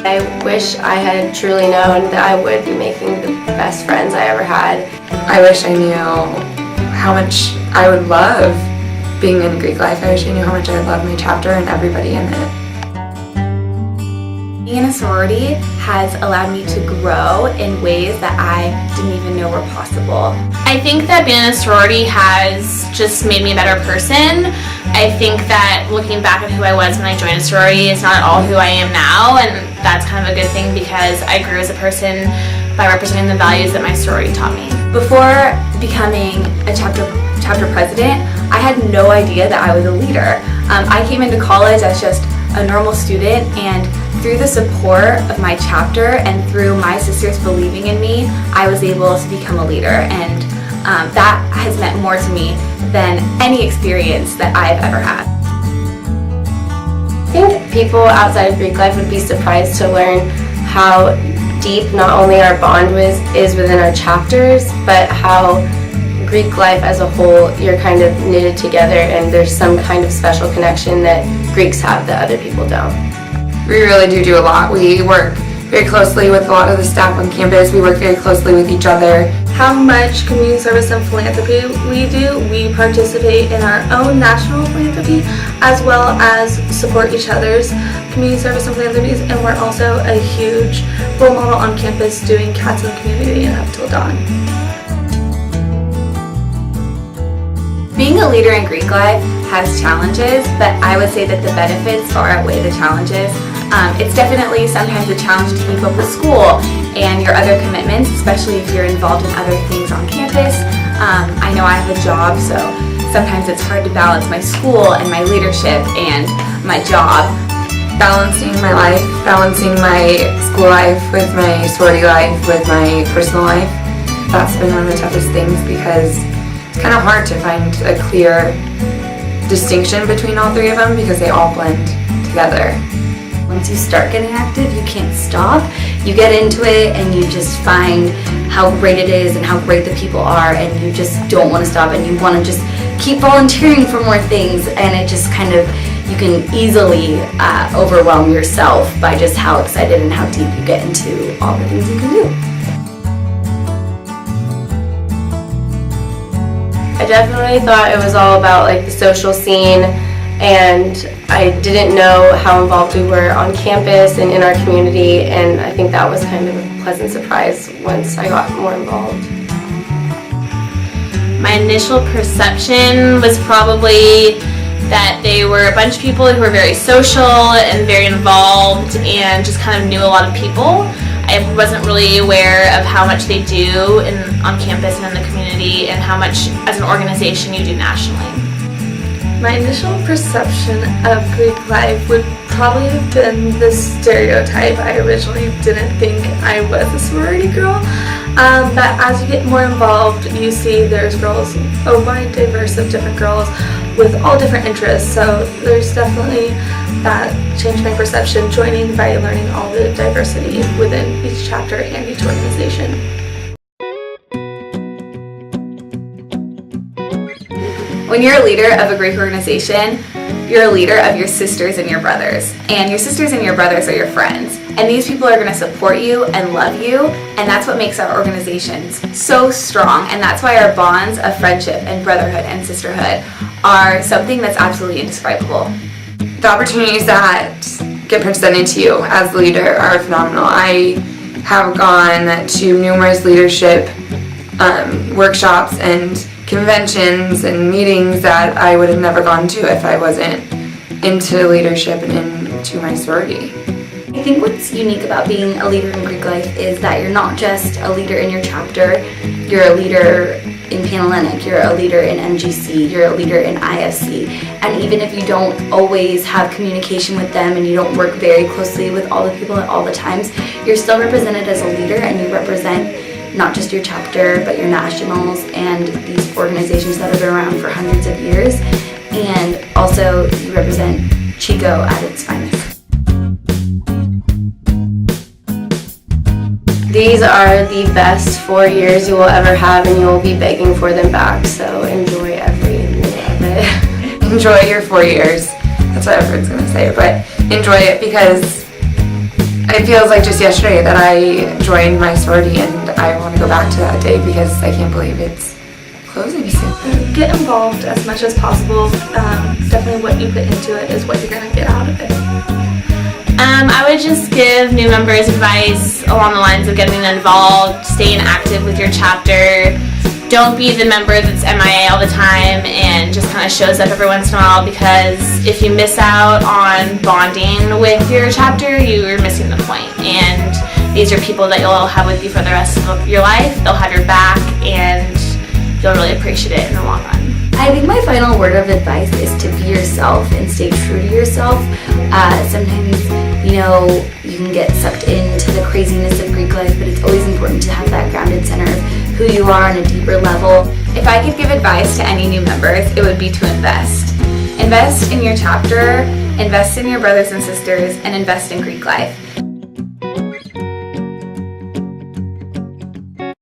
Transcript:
I wish I had truly known that I would be making the best friends I ever had. I wish I knew how much I would love being in Greek life. I wish I knew how much I would love my chapter and everybody in it. Being in a sorority has allowed me to grow in ways that I didn't even know were possible. I think that being in a sorority has just made me a better person. I think that looking back at who I was when I joined a sorority is not at all who I am now, and that's kind of a good thing because I grew as a person by representing the values that my sorority taught me. Before becoming a chapter president, I had no idea that I was a leader. I came into college as just a normal student, and through the support of my chapter and through my sisters believing in me, I was able to become a leader, and that has meant more to me than any experience that I've ever had. I think people outside of Greek life would be surprised to learn how deep not only our bond is within our chapters, but how Greek life as a whole, you're kind of knitted together and there's some kind of special connection that Greeks have that other people don't. We really do a lot. We work very closely with a lot of the staff on campus. We work very closely with each other. How much community service and philanthropy we do. We participate in our own national philanthropy as well as support each other's community service and philanthropies, and we're also a huge role model on campus doing Cats in the Community and Up Till Dawn. Being a leader in Greek life has challenges, but I would say that the benefits far outweigh the challenges. It's definitely sometimes a challenge to keep up with school and your other commitments, especially if you're involved in other things on campus. I know I have a job, so sometimes it's hard to balance my school and my leadership and my job. Balancing my life, balancing my school life with my sorority life, with my personal life, that's been one of the toughest things because it's kind of hard to find a clear distinction between all three of them because they all blend together. Once you start getting active, you can't stop. You get into it and you just find how great it is and how great the people are, and you just don't want to stop and you want to just keep volunteering for more things, and it just kind of, you can easily overwhelm yourself by just how excited and how deep you get into all the things you can do. I definitely thought it was all about like the social scene, and I didn't know how involved we were on campus and in our community, and I think that was kind of a pleasant surprise once I got more involved. My initial perception was probably that they were a bunch of people who were very social and very involved and just kind of knew a lot of people. I wasn't really aware of how much they do on campus and in the community, and how much as an organization you do nationally. My initial perception of Greek life would probably have been the stereotype. I originally didn't think I was a sorority girl, but as you get more involved, you see there's girls, a wide diverse of different girls with all different interests, so there's definitely that changed my perception joining by learning all the diversity within each chapter and each organization. When you're a leader of a Greek organization, you're a leader of your sisters and your brothers. And your sisters and your brothers are your friends. And these people are going to support you and love you, and that's what makes our organizations so strong. And that's why our bonds of friendship and brotherhood and sisterhood are something that's absolutely indescribable. The opportunities that get presented to you as the leader are phenomenal. I have gone to numerous leadership workshops and conventions and meetings that I would have never gone to if I wasn't into leadership and into my sorority. I think what's unique about being a leader in Greek life is that you're not just a leader in your chapter, you're a leader in Panhellenic, you're a leader in MGC, you're a leader in IFC, and even if you don't always have communication with them and you don't work very closely with all the people at all the times, you're still represented as a leader, and you represent not just your chapter, but your nationals and these organizations that have been around for hundreds of years, and also you represent Chico at its finest. These are the best 4 years you will ever have, and you will be begging for them back, so enjoy every minute of it. Enjoy your 4 years. That's what everyone's going to say, but enjoy it because It feels like just yesterday that I joined my sorority, and I want to go back to that day because I can't believe it's closing soon. Get involved as much as possible. Definitely what you put into it is what you're going to get out of it. I would just give new members advice along the lines of getting involved, staying active with your chapter. Don't be the member that's MIA all the time and just kind of shows up every once in a while, because if you miss out on bonding with your chapter, you're missing the point. And these are people that you'll have with you for the rest of your life. They'll have your back, and you'll really appreciate it in the long run. I think my final word of advice is to be yourself and stay true to yourself. Sometimes, you can get sucked into the craziness of Greek life, but it's always important to have that grounded center of who you are on a deeper level. If I could give advice to any new members, it would be to invest. Invest in your chapter, invest in your brothers and sisters, and invest in Greek life.